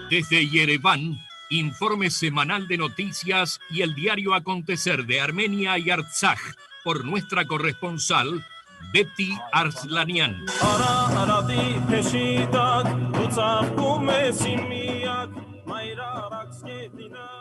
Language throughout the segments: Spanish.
Desde Yereván, informe semanal de noticias y el diario Acontecer de Armenia y Artsaj, por nuestra corresponsal, Betty Arslanian.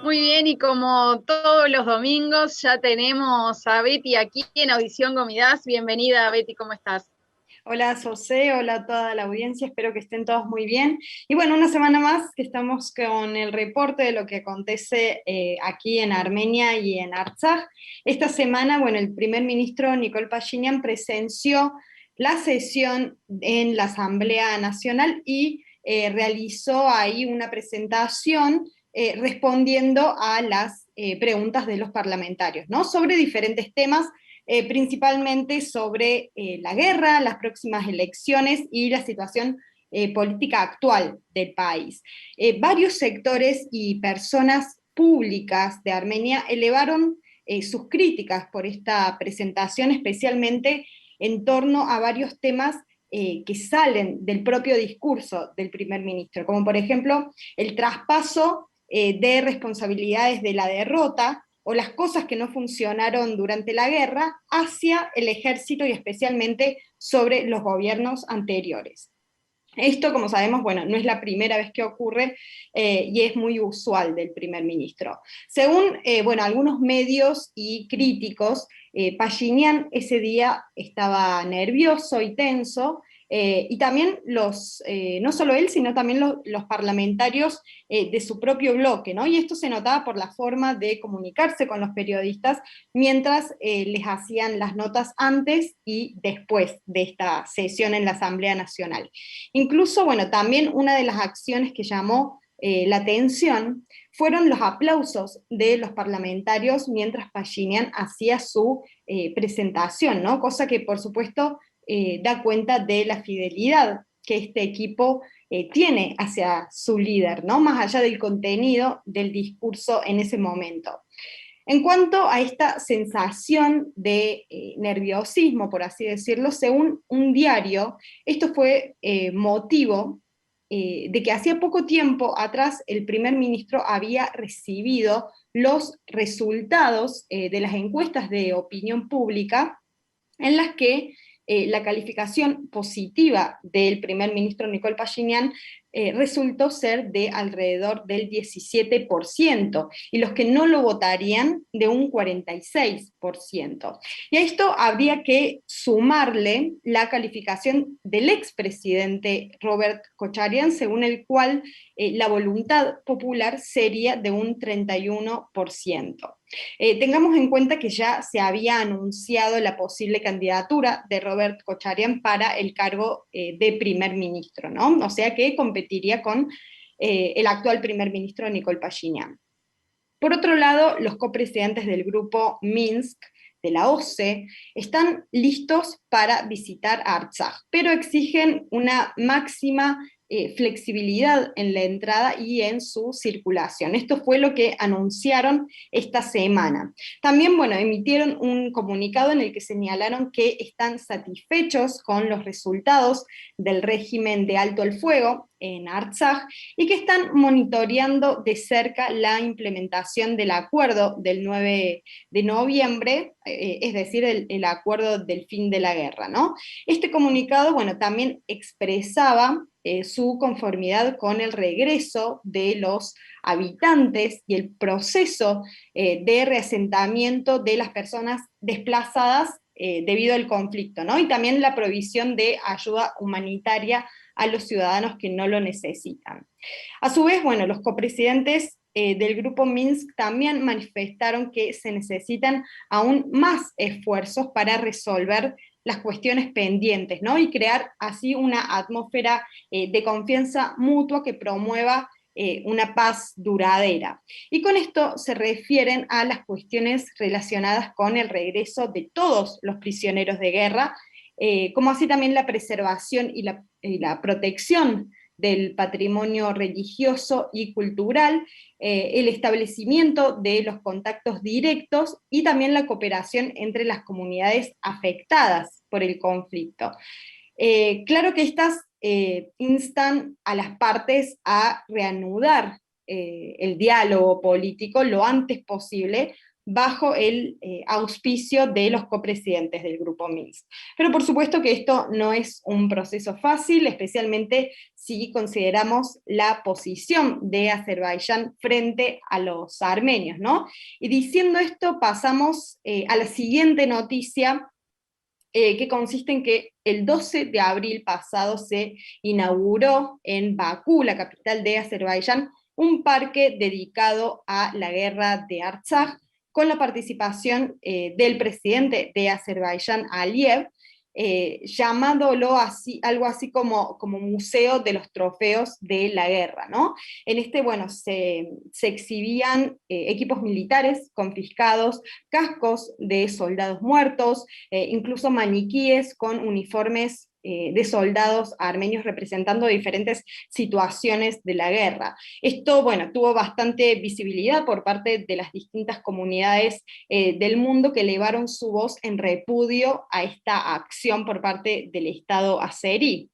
Muy bien, y como todos los domingos ya tenemos a Betty aquí en Audición Comidas. Bienvenida, Betty, ¿cómo estás? Hola, José, hola a toda la audiencia, espero que estén todos muy bien. Y bueno, una semana más que estamos con el reporte de lo que acontece aquí en Armenia y en Artsaj. Esta semana, bueno, el primer ministro Nikol Pashinyan presenció la sesión en la Asamblea Nacional y realizó ahí una presentación respondiendo a las preguntas de los parlamentarios, ¿no? Sobre diferentes temas, principalmente sobre la guerra, las próximas elecciones y la situación política actual del país. Varios sectores y personas públicas de Armenia elevaron sus críticas por esta presentación, especialmente en torno a varios temas que salen del propio discurso del primer ministro, como por ejemplo el traspaso de responsabilidades de la derrota o las cosas que no funcionaron durante la guerra hacia el ejército y especialmente sobre los gobiernos anteriores. Esto, como sabemos, bueno, no es la primera vez que ocurre y es muy usual del primer ministro. Según bueno, algunos medios y críticos, Pashinyan ese día estaba nervioso y tenso, y también no solo él, sino también los parlamentarios de su propio bloque, ¿no? Y esto se notaba por la forma de comunicarse con los periodistas mientras les hacían las notas antes y después de esta sesión en la Asamblea Nacional. Incluso, bueno, también una de las acciones que llamó la atención fueron los aplausos de los parlamentarios mientras Pashinyan hacía su presentación, ¿no? Cosa que, por supuesto, da cuenta de la fidelidad que este equipo tiene hacia su líder, ¿no? Más allá del contenido del discurso en ese momento. En cuanto a esta sensación de nerviosismo, por así decirlo, según un diario, esto fue motivo de que hacía poco tiempo atrás el primer ministro había recibido los resultados de las encuestas de opinión pública en las que la calificación positiva del primer ministro Nikol Pashinyan resultó ser de alrededor del 17%, y los que no lo votarían de un 46%. Y a esto habría que sumarle la calificación del expresidente Robert Kocharian, según el cual la voluntad popular sería de un 31%. Tengamos en cuenta que ya se había anunciado la posible candidatura de Robert Kocharian para el cargo de primer ministro, ¿no? O sea que competiría con el actual primer ministro Nikol Pashinyan. Por otro lado, los copresidentes del grupo Minsk de la OSCE están listos para visitar Artsaj, pero exigen una máxima flexibilidad en la entrada y en su circulación. Esto fue lo que anunciaron esta semana. También, bueno, emitieron un comunicado en el que señalaron que están satisfechos con los resultados del régimen de alto el fuego en Artsaj y que están monitoreando de cerca la implementación del acuerdo del 9 de noviembre, es decir, el acuerdo del fin de la guerra, ¿no? Este comunicado, bueno, también expresaba su conformidad con el regreso de los habitantes y el proceso de reasentamiento de las personas desplazadas debido al conflicto, ¿no? Y también la provisión de ayuda humanitaria a los ciudadanos que no lo necesitan. A su vez, bueno, los copresidentes del grupo Minsk también manifestaron que se necesitan aún más esfuerzos para resolver las cuestiones pendientes, ¿no? Y crear así una atmósfera de confianza mutua que promueva una paz duradera. Y con esto se refieren a las cuestiones relacionadas con el regreso de todos los prisioneros de guerra, como así también la preservación y la protección del patrimonio religioso y cultural, el establecimiento de los contactos directos y también la cooperación entre las comunidades afectadas por el conflicto. Claro que estas instan a las partes a reanudar el diálogo político lo antes posible, bajo el auspicio de los copresidentes del Grupo Minsk. Pero por supuesto que esto no es un proceso fácil, especialmente si consideramos la posición de Azerbaiyán frente a los armenios, ¿no? Y diciendo esto, pasamos a la siguiente noticia, que consiste en que el 12 de abril pasado se inauguró en Bakú, la capital de Azerbaiyán, un parque dedicado a la guerra de Artsaj, con la participación del presidente de Azerbaiyán, Aliyev, llamándolo así, algo así como Museo de los Trofeos de la Guerra, ¿no? En este, bueno, se exhibían equipos militares confiscados, cascos de soldados muertos, incluso maniquíes con uniformes de soldados armenios representando diferentes situaciones de la guerra. Esto, bueno, tuvo bastante visibilidad por parte de las distintas comunidades del mundo que elevaron su voz en repudio a esta acción por parte del Estado azerí.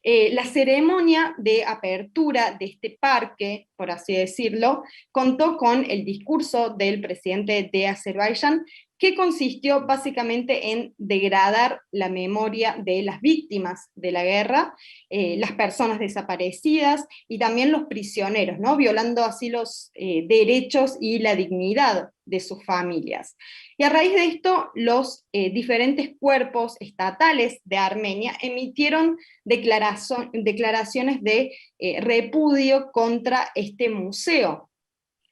La ceremonia de apertura de este parque, por así decirlo, contó con el discurso del presidente de Azerbaiyán, que consistió básicamente en degradar la memoria de las víctimas de la guerra, las personas desaparecidas y también los prisioneros, ¿no? Violando así los derechos y la dignidad de sus familias. Y a raíz de esto, los diferentes cuerpos estatales de Armenia emitieron declaraciones de repudio contra este museo.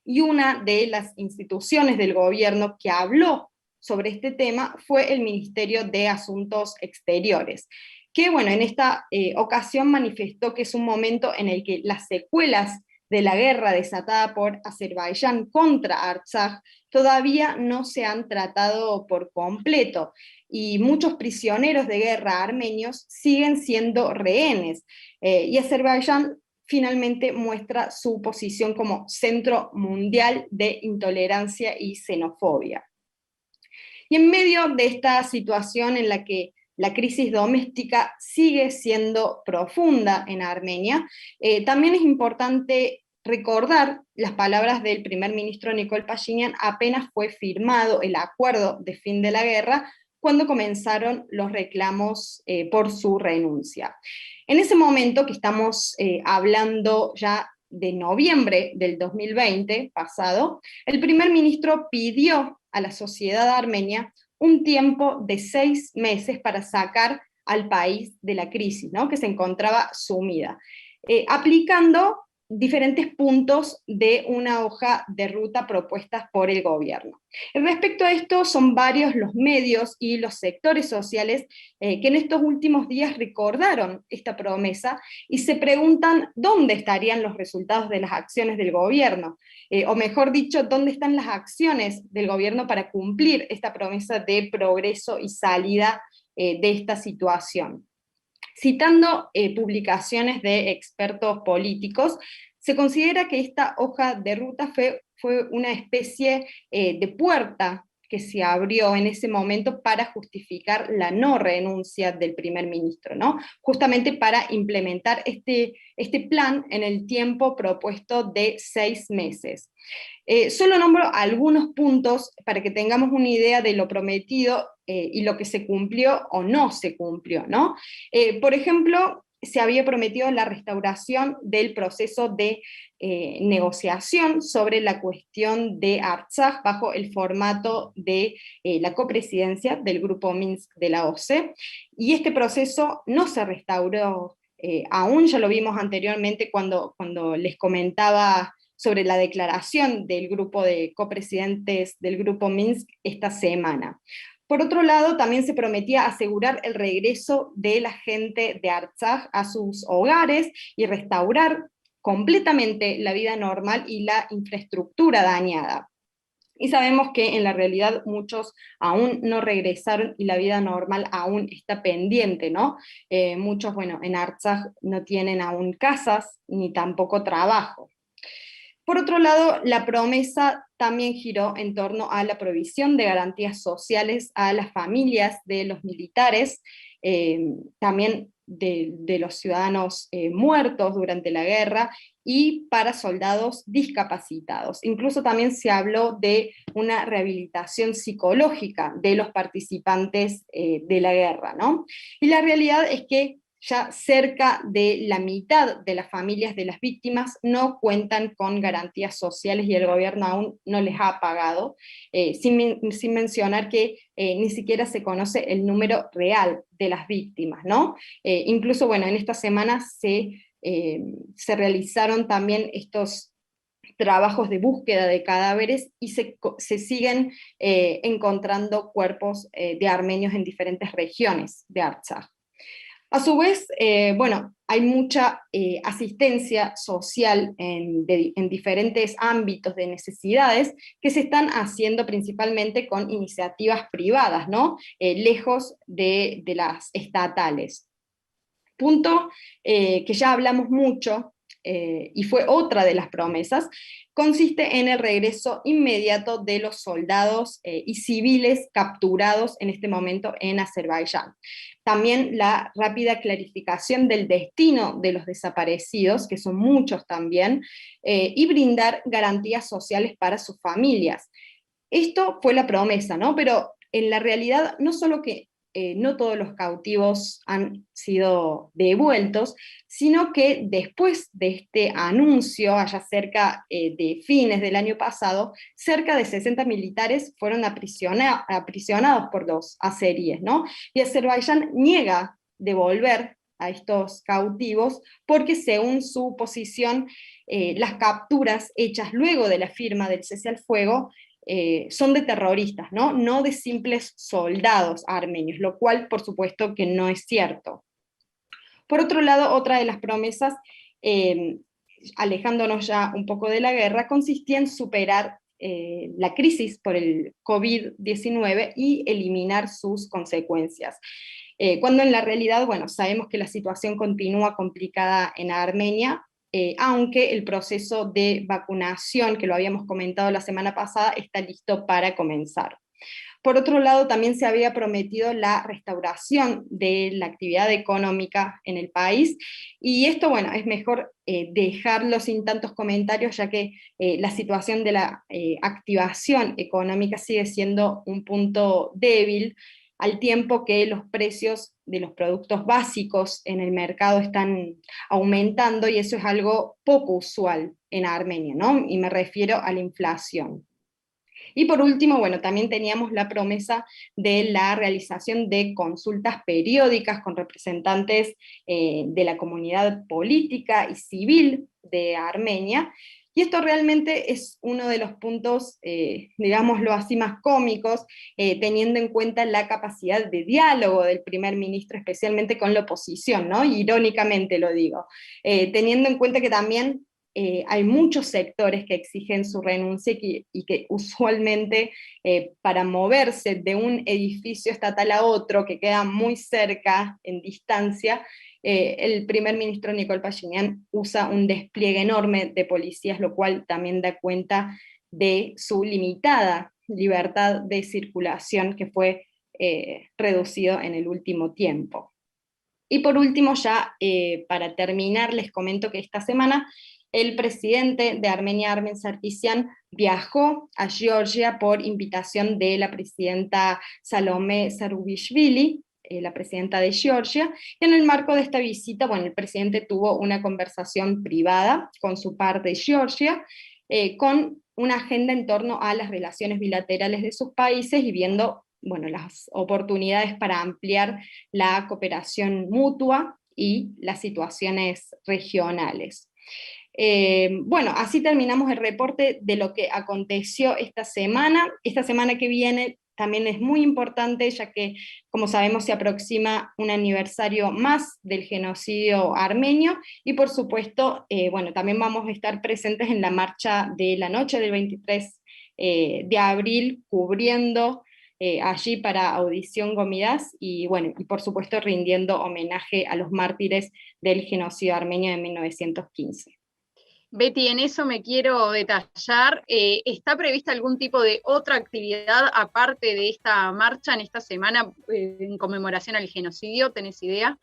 Y una de las instituciones del gobierno que habló sobre este tema fue el Ministerio de Asuntos Exteriores, que bueno, en esta ocasión manifestó que es un momento en el que las secuelas de la guerra desatada por Azerbaiyán contra Artsaj todavía no se han tratado por completo, y muchos prisioneros de guerra armenios siguen siendo rehenes, y Azerbaiyán finalmente muestra su posición como centro mundial de intolerancia y xenofobia. Y en medio de esta situación en la que la crisis doméstica sigue siendo profunda en Armenia, también es importante recordar las palabras del primer ministro Nikol Pashinyan apenas fue firmado el acuerdo de fin de la guerra, cuando comenzaron los reclamos por su renuncia. En ese momento, que estamos hablando ya de noviembre del 2020 pasado, el primer ministro pidió a la sociedad armenia un tiempo de 6 meses para sacar al país de la crisis, ¿no?, que se encontraba sumida, aplicando diferentes puntos de una hoja de ruta propuestas por el gobierno. Respecto a esto, son varios los medios y los sectores sociales que en estos últimos días recordaron esta promesa y se preguntan dónde estarían los resultados de las acciones del gobierno, o mejor dicho, dónde están las acciones del gobierno para cumplir esta promesa de progreso y salida de esta situación. Citando publicaciones de expertos políticos, se considera que esta hoja de ruta fue una especie de puerta que se abrió en ese momento para justificar la no renuncia del primer ministro, ¿no?, justamente para implementar este plan en el tiempo propuesto de 6 meses. Solo nombro algunos puntos para que tengamos una idea de lo prometido y lo que se cumplió o no se cumplió, ¿no? Por ejemplo, se había prometido la restauración del proceso de negociación sobre la cuestión de Artsaj bajo el formato de la copresidencia del Grupo Minsk de la OSCE, y este proceso no se restauró aún. Ya lo vimos anteriormente cuando les comentaba sobre la declaración del grupo de copresidentes del Grupo Minsk esta semana. Por otro lado, también se prometía asegurar el regreso de la gente de Artsaj a sus hogares y restaurar completamente la vida normal y la infraestructura dañada. Y sabemos que en la realidad muchos aún no regresaron y la vida normal aún está pendiente, ¿no? Muchos, bueno, en Artsaj no tienen aún casas ni tampoco trabajo. Por otro lado, la promesa también giró en torno a la provisión de garantías sociales a las familias de los militares también de los ciudadanos muertos durante la guerra, y para soldados discapacitados. Incluso también se habló de una rehabilitación psicológica de los participantes de la guerra, ¿no? Y la realidad es que ya cerca de la mitad de las familias de las víctimas no cuentan con garantías sociales y el gobierno aún no les ha pagado, sin mencionar que ni siquiera se conoce el número real de las víctimas, ¿no? Incluso, bueno, en esta semana se realizaron también estos trabajos de búsqueda de cadáveres y se siguen encontrando cuerpos de armenios en diferentes regiones de Artsaj. A su vez, bueno, hay mucha asistencia social en diferentes ámbitos de necesidades que se están haciendo principalmente con iniciativas privadas, ¿no? Lejos de las estatales. Punto que ya hablamos mucho, y fue otra de las promesas, consiste en el regreso inmediato de los soldados y civiles capturados en este momento en Azerbaiyán. También la rápida clarificación del destino de los desaparecidos, que son muchos también, y brindar garantías sociales para sus familias. Esto fue la promesa, ¿no? Pero en la realidad no solo que no todos los cautivos han sido devueltos, sino que después de este anuncio, allá cerca de fines del año pasado, cerca de 60 militares fueron aprisionados por los azeríes, ¿no? Y Azerbaiyán niega devolver a estos cautivos porque, según su posición, las capturas hechas luego de la firma del cese al fuego son de terroristas, ¿no? No de simples soldados armenios, lo cual por supuesto que no es cierto. Por otro lado, otra de las promesas, alejándonos ya un poco de la guerra, consistía en superar la crisis por el COVID-19 y eliminar sus consecuencias. Cuando en la realidad, bueno, sabemos que la situación continúa complicada en Armenia, aunque el proceso de vacunación, que lo habíamos comentado la semana pasada, está listo para comenzar. Por otro lado, también se había prometido la restauración de la actividad económica en el país, y esto, bueno, es mejor dejarlo sin tantos comentarios, ya que la situación de la activación económica sigue siendo un punto débil, al tiempo que los precios de los productos básicos en el mercado están aumentando, y eso es algo poco usual en Armenia, ¿no? Y me refiero a la inflación. Y por último, bueno, también teníamos la promesa de la realización de consultas periódicas con representantes de la comunidad política y civil de Armenia, y esto realmente es uno de los puntos, digámoslo así, más cómicos, teniendo en cuenta la capacidad de diálogo del primer ministro, especialmente con la oposición, ¿no? Irónicamente lo digo, teniendo en cuenta que también hay muchos sectores que exigen su renuncia y que usualmente para moverse de un edificio estatal a otro que queda muy cerca en distancia, el primer ministro Nikol Pashinyan usa un despliegue enorme de policías, lo cual también da cuenta de su limitada libertad de circulación que fue reducido en el último tiempo. Y por último, ya para terminar, les comento que esta semana el presidente de Armenia, Armen Sarkisyan, viajó a Georgia por invitación de la presidenta Salome Zurabishvili, la presidenta de Georgia, y en el marco de esta visita, bueno, el presidente tuvo una conversación privada con su par de Georgia, con una agenda en torno a las relaciones bilaterales de sus países y viendo, bueno, las oportunidades para ampliar la cooperación mutua y las situaciones regionales. Bueno, así terminamos el reporte de lo que aconteció esta semana. Esta semana que viene también es muy importante, ya que, como sabemos, se aproxima un aniversario más del genocidio armenio, y por supuesto, bueno, también vamos a estar presentes en la marcha de la noche del 23 de abril, cubriendo allí para Audición Gomidas, y bueno, y por supuesto rindiendo homenaje a los mártires del genocidio armenio de 1915. Betty, en eso me quiero detallar. ¿Está prevista algún tipo de otra actividad aparte de esta marcha en esta semana en conmemoración al genocidio? ¿Tenés idea?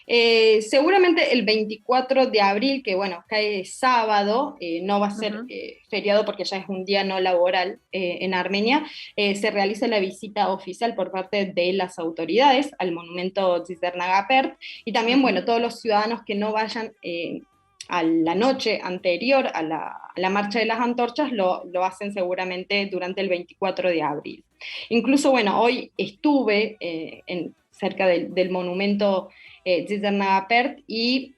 Seguramente el 24 de abril, que bueno, cae sábado, no va a ser feriado porque ya es un día no laboral en Armenia, se realiza la visita oficial por parte de las autoridades al monumento Dzizernagapert, y también, bueno, todos los ciudadanos que no vayan a la noche anterior a la marcha de las antorchas lo hacen seguramente durante el 24 de abril. Incluso, bueno, hoy estuve cerca del monumento Dzizernagapert y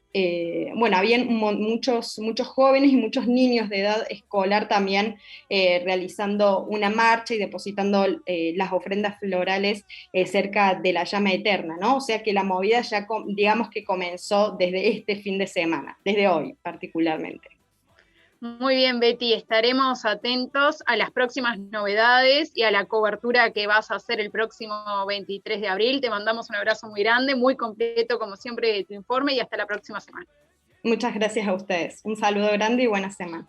bueno, habían muchos jóvenes y muchos niños de edad escolar también realizando una marcha y depositando las ofrendas florales cerca de la llama eterna, ¿no? O sea que la movida ya, digamos que comenzó desde este fin de semana, desde hoy particularmente. Muy bien, Betty, estaremos atentos a las próximas novedades y a la cobertura que vas a hacer el próximo 23 de abril. Te mandamos un abrazo muy grande, muy completo como siempre de tu informe, y hasta la próxima semana. Muchas gracias a ustedes. Un saludo grande y buena semana.